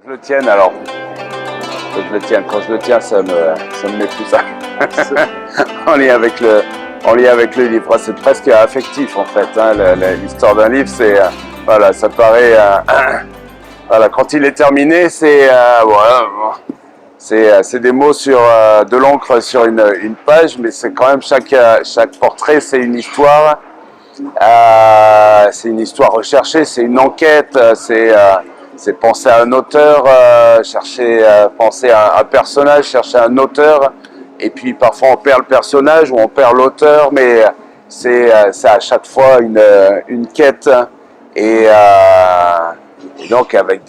Je le tienne alors. Faut que je le tienne. Quand je le tiens, ça me met tout ça. en lien avec le livre. C'est presque affectif en fait. Hein. L'histoire d'un livre, c'est voilà, ça paraît. Voilà, quand il est terminé, c'est voilà, c'est des mots sur de l'encre sur une page, mais c'est quand même chaque portrait, c'est une histoire. C'est une histoire recherchée, c'est une enquête, c'est penser à un auteur, penser à un personnage, chercher un auteur, et puis parfois on perd le personnage ou on perd l'auteur, mais c'est à chaque fois une quête, et donc avec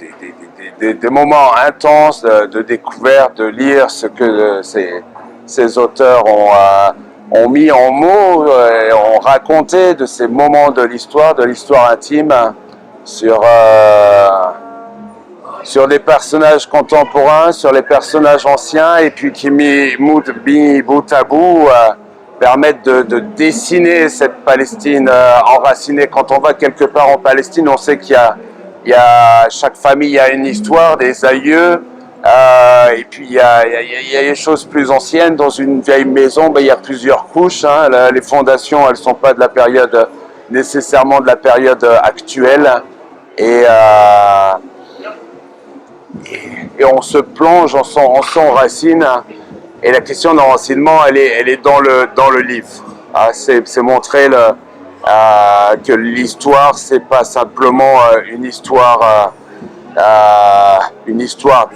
des moments intenses de découverte, de lire ce que ces auteurs ont mis en mots, ont raconté de ces moments de l'histoire intime, sur des personnages contemporains, sur les personnages anciens, et puis qui mis bout à bout permettent de dessiner cette Palestine enracinée. Quand on va quelque part en Palestine, on sait qu'il y a chaque famille a une histoire, des aïeux. Et puis il y a des choses plus anciennes. Dans une vieille maison, il y a plusieurs couches. Hein. Les fondations, elles sont pas de la période nécessairement de la période actuelle. Et on se plonge, on s'enracine. Et la question d'enracinement, elle est dans le livre. Ah, c'est montrer que l'histoire, c'est pas simplement une histoire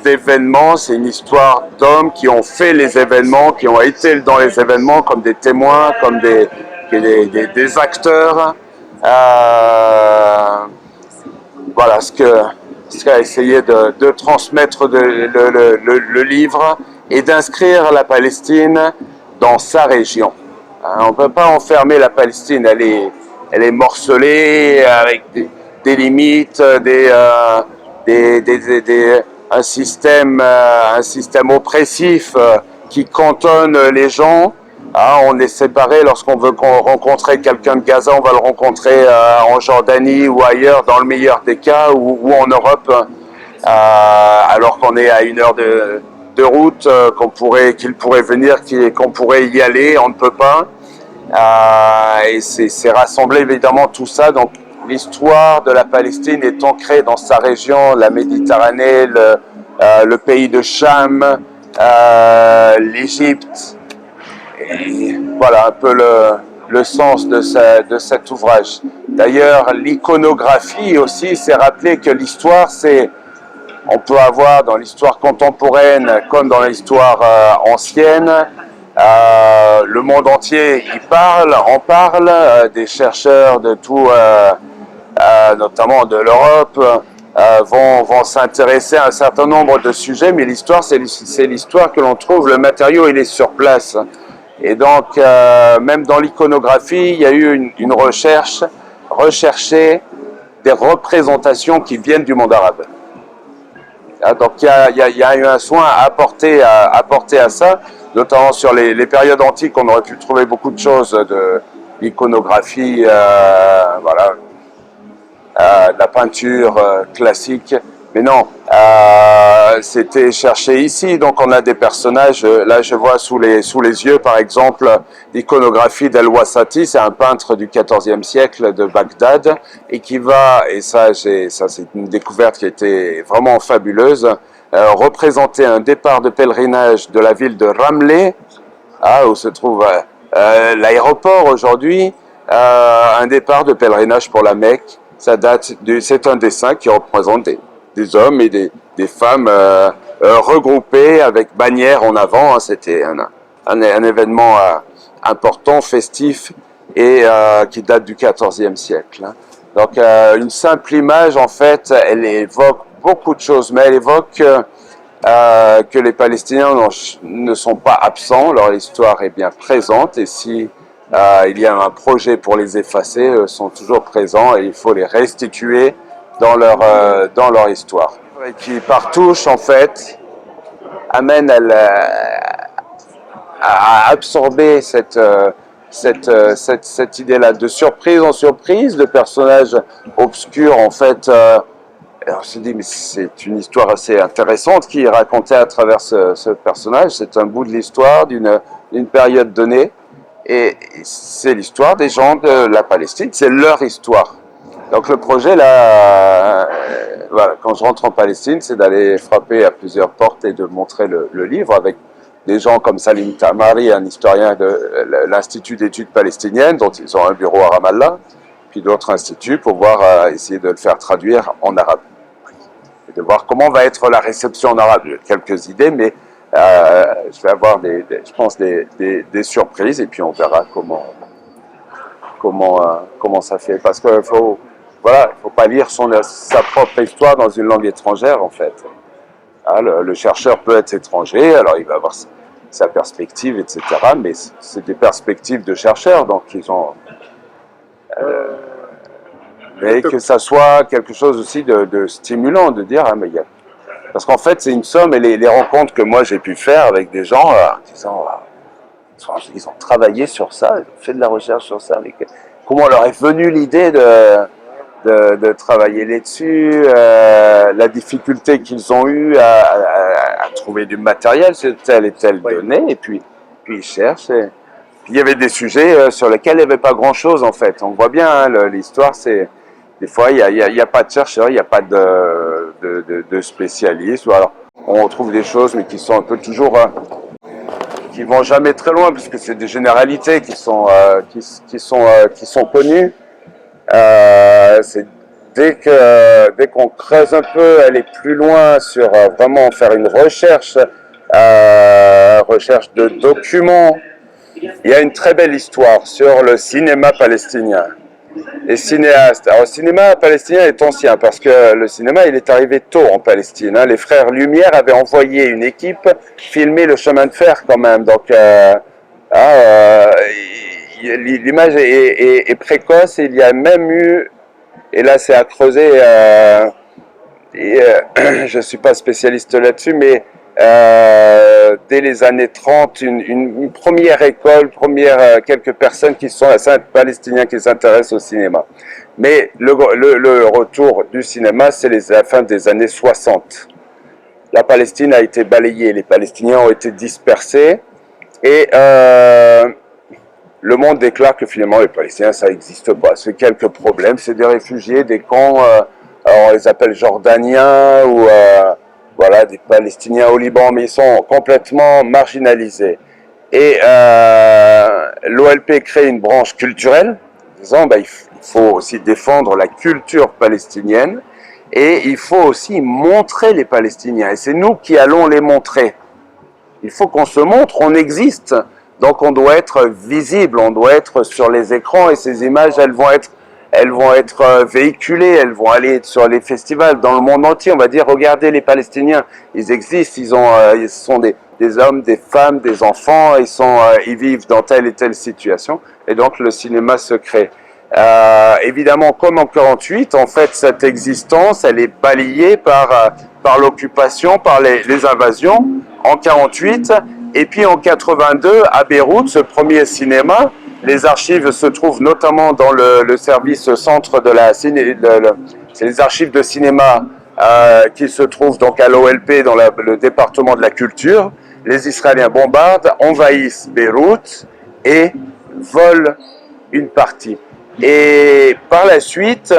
d'événements, c'est une histoire d'hommes qui ont fait les événements, qui ont été dans les événements comme des témoins, comme des acteurs. Voilà ce qu'a essayé de transmettre le livre et d'inscrire la Palestine dans sa région. On ne peut pas enfermer la Palestine, elle est morcelée avec des limites, un système oppressif qui cantonne les gens. On est séparés lorsqu'on veut rencontrer quelqu'un de Gaza, on va le rencontrer en Jordanie ou ailleurs, dans le meilleur des cas, ou en Europe, alors qu'on est à 1 heure de route, qu'il pourrait venir, qu'on pourrait y aller, on ne peut pas. Et c'est rassembler évidemment tout ça. Donc l'histoire de la Palestine est ancrée dans sa région, la Méditerranée, le pays de Cham, l'Égypte. Et voilà un peu le sens de cet ouvrage. D'ailleurs, l'iconographie aussi, c'est rappeler que l'histoire, on peut avoir dans l'histoire contemporaine comme dans l'histoire ancienne, le monde entier en parle, des chercheurs de tout, notamment de l'Europe, vont s'intéresser à un certain nombre de sujets, mais l'histoire, c'est l'histoire que l'on trouve, le matériau, il est sur place. Et donc, même dans l'iconographie, il y a eu une rechercher des représentations qui viennent du monde arabe. Donc, il y a eu un soin à apporter à ça, notamment sur les périodes antiques, on aurait pu trouver beaucoup de choses de l'iconographie, voilà, de la peinture classique. Mais non, c'était cherché ici. Donc on a des personnages, là je vois sous les yeux par exemple l'iconographie d'Al-Wasati, c'est un peintre du XIVe siècle de Bagdad, et qui va, et ça c'est une découverte qui a été vraiment fabuleuse, représenter un départ de pèlerinage de la ville de Ramleh, où se trouve l'aéroport aujourd'hui, un départ de pèlerinage pour la Mecque. C'est un dessin qui représente des hommes et des femmes regroupés avec bannières en avant. Hein. C'était un événement important, festif, et qui date du XIVe siècle. Hein. Donc une simple image, en fait, elle évoque beaucoup de choses, mais elle évoque que les Palestiniens ne sont pas absents, leur histoire est bien présente, et si il y a un projet pour les effacer, eux sont toujours présents, et il faut les restituer dans leur histoire. Et qui, par touche, en fait, amène à absorber cette idée-là, de surprise en surprise, de personnages obscurs, en fait, on se dit, mais c'est une histoire assez intéressante qui est racontée à travers ce personnage. C'est un bout de l'histoire d'une période donnée. Et c'est l'histoire des gens de la Palestine, c'est leur histoire. Donc le projet, là, voilà, quand je rentre en Palestine, c'est d'aller frapper à plusieurs portes et de montrer le livre avec des gens comme Salim Tamari, un historien de l'Institut d'études palestiniennes, dont ils ont un bureau à Ramallah, puis d'autres instituts pour voir, essayer de le faire traduire en arabe. Et de voir comment va être la réception en arabe. J'ai quelques idées, mais je vais avoir, je pense, des surprises, et puis on verra comment ça fait. Parce qu'il faut... Voilà, il ne faut pas lire sa propre histoire dans une langue étrangère, en fait. Ah, le chercheur peut être étranger, alors il va avoir sa perspective, etc. Mais c'est des perspectives de chercheurs, donc ils ont... mais que ça soit quelque chose aussi de stimulant, de dire, ah, mais il y a... Parce qu'en fait, c'est une somme, et les rencontres que moi j'ai pu faire avec des gens, ils ont travaillé sur ça, ils ont fait de la recherche sur ça, mais comment leur est venue l'idée de travailler là-dessus, la difficulté qu'ils ont eue à trouver du matériel sur telle et telle donnée, et puis ils cherchent. Puis il y avait des sujets sur lesquels il n'y avait pas grand-chose, en fait. On voit bien, hein, l'histoire, c'est... Des fois, il n'y a pas de chercheurs, il n'y a pas de spécialistes. Ou alors, on retrouve des choses, mais qui sont un peu toujours... qui vont jamais très loin, puisque c'est des généralités qui sont connues. C'est dès qu'on creuse un peu, aller plus loin sur vraiment faire une recherche de documents. Il y a une très belle histoire sur le cinéma palestinien. Les cinéastes. Alors, le cinéma palestinien est ancien parce que le cinéma, il est arrivé tôt en Palestine. Hein. Les frères Lumière avaient envoyé une équipe filmer le chemin de fer quand même. Donc, l'image est précoce. Il y a même eu, et là c'est à creuser, je ne suis pas spécialiste là-dessus, mais dès les années 30, une première école, quelques personnes qui sont palestiniens qui s'intéressent au cinéma. Mais le retour du cinéma, c'est la fin des années 60. La Palestine a été balayée, les Palestiniens ont été dispersés, et le monde déclare que finalement les Palestiniens, ça n'existe pas. C'est quelques problèmes, c'est des réfugiés, des camps, on les appelle jordaniens, ou... voilà, des Palestiniens au Liban, mais ils sont complètement marginalisés. Et l'OLP crée une branche culturelle, disant il faut aussi défendre la culture palestinienne, et il faut aussi montrer les Palestiniens. Et c'est nous qui allons les montrer. Il faut qu'on se montre, on existe. Donc on doit être visible, on doit être sur les écrans, et ces images, elles vont être véhiculées, elles vont aller sur les festivals dans le monde entier. On va dire, regardez les Palestiniens, ils existent, ils sont des hommes, des femmes, des enfants, ils vivent dans telle et telle situation, et donc le cinéma se crée. Évidemment, comme en 48, en fait, cette existence, elle est balayée par l'occupation, par les invasions, en 48, et puis en 82, à Beyrouth, ce premier cinéma. Les archives se trouvent notamment dans le service centre de c'est les archives de cinéma qui se trouvent donc à l'OLP dans le département de la culture. Les Israéliens bombardent, envahissent Beyrouth et volent une partie. Et par la suite,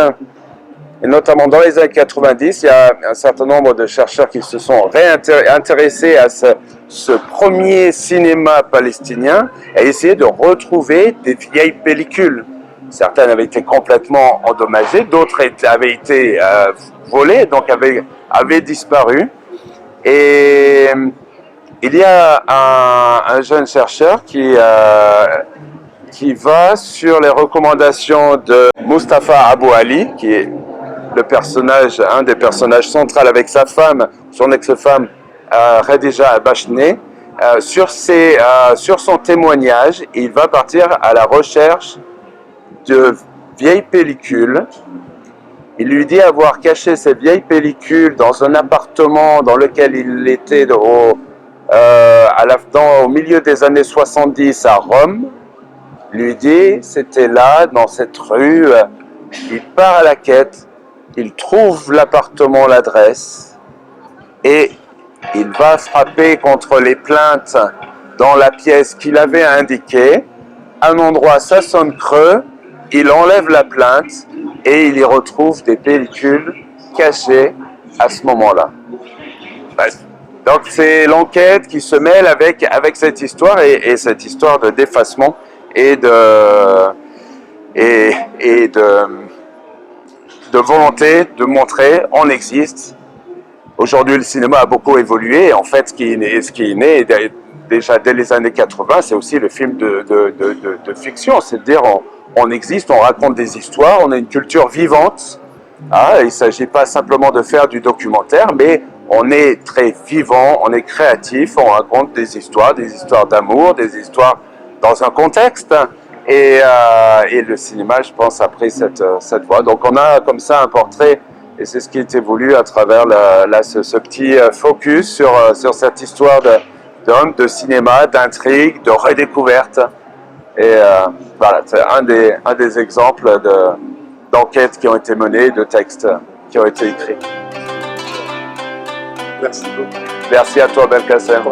et notamment dans les années 90, il y a un certain nombre de chercheurs qui se sont réintéressés à ce premier cinéma palestinien et essayer de retrouver des vieilles pellicules. Certaines avaient été complètement endommagées, d'autres avaient été volées, donc avaient disparu. Et il y a un jeune chercheur qui va sur les recommandations de Mustafa Abou Ali, qui est un des personnages centraux avec sa femme, son ex-femme Khadija Bachne, sur son témoignage. Il va partir à la recherche de vieilles pellicules. Il lui dit avoir caché ces vieilles pellicules dans un appartement dans lequel il était au milieu des années 70 à Rome. Il lui dit, c'était là, dans cette rue. Il part à la quête. il trouve l'appartement, l'adresse, et il va frapper contre les plaintes dans la pièce qu'il avait indiquée. Un endroit, ça sonne creux, il enlève la plainte et il y retrouve des pellicules cachées à ce moment-là. Donc c'est l'enquête qui se mêle avec cette histoire et cette histoire de d'effacement et de volonté de montrer on existe. Aujourd'hui, le cinéma a beaucoup évolué. En fait, ce qui est né déjà dès les années 80, c'est aussi le film de fiction. C'est de dire on existe, on raconte des histoires, on a une culture vivante. Ah, il ne s'agit pas simplement de faire du documentaire, mais on est très vivant, on est créatif, on raconte des histoires d'amour, des histoires dans un contexte. Et le cinéma, je pense, a pris cette voie. Donc on a comme ça un portrait, et c'est ce qui était voulu à travers ce petit focus sur cette histoire d'homme, de cinéma, d'intrigue, de redécouverte. Et voilà, c'est un des exemples d'enquêtes qui ont été menées, de textes qui ont été écrits. Merci beaucoup. Merci à toi, Belkacem.